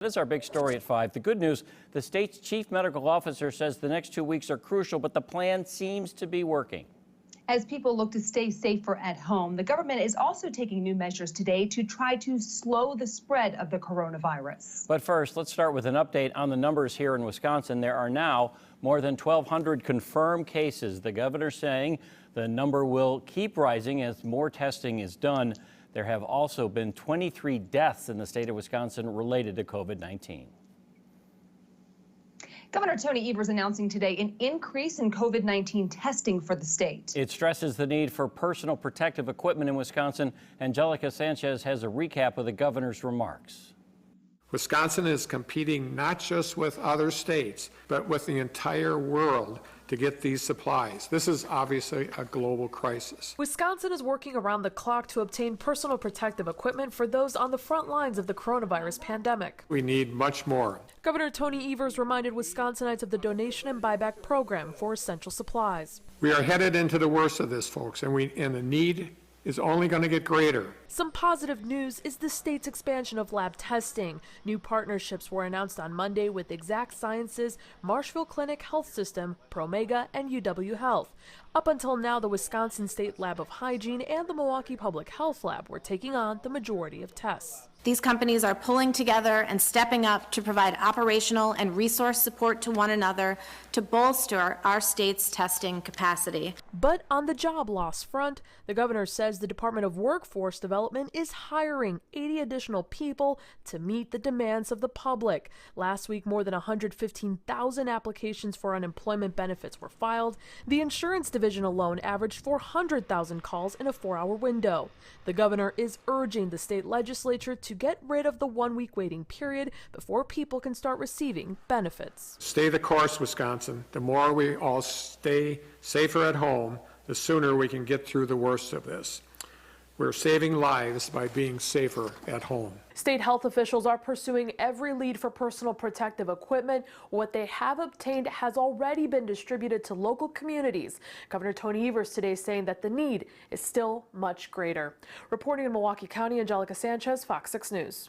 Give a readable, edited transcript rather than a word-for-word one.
This is our big story at 5. The good news, the state's chief medical officer says the next 2 weeks are crucial, but the plan seems to be working. As people look to stay safer at home, the government is also taking new measures today to try to slow the spread of the coronavirus. But first, let's start with an update on the numbers here in Wisconsin. There are now more than 1,200 confirmed cases. The governor saying the number will keep rising as more testing is done. There have also been 23 deaths in the state of Wisconsin related to COVID-19. Governor Tony Evers announcing today an increase in COVID-19 testing for the state. It stresses the need for personal protective equipment in Wisconsin. Angelica Sanchez has a recap of the governor's remarks. Wisconsin is competing not just with other states, but with the entire world to get these supplies. This is obviously a global crisis. Wisconsin is working around the clock to obtain personal protective equipment for those on the front lines of the coronavirus pandemic. We need much more. Governor Tony Evers reminded Wisconsinites of the donation and buyback program for essential supplies. We are headed into the worst of this, folks, and the need is only going to get greater. Some positive news is the state's expansion of lab testing. New partnerships were announced on Monday with Exact Sciences, Marshfield Clinic Health System, Promega, and UW Health. Up until now, the Wisconsin State Lab of Hygiene and the Milwaukee Public Health Lab were taking on the majority of tests. These companies are pulling together and stepping up to provide operational and resource support to one another to bolster our state's testing capacity. But on the job loss front, the governor says the Department of Workforce Development is hiring 80 additional people to meet the demands of the public. Last week, more than 115,000 applications for unemployment benefits were filed. The insurance division alone averaged 400,000 calls in a 4-hour window. The governor is urging the state legislature to get rid of the 1-week waiting period before people can start receiving benefits. Stay the course, Wisconsin. The more we all stay safer at home, the sooner we can get through the worst of this. We're saving lives by being safer at home. State health officials are pursuing every lead for personal protective equipment. What they have obtained has already been distributed to local communities. Governor Tony Evers today saying that the need is still much greater. Reporting in Milwaukee County, Angelica Sanchez, Fox 6 News.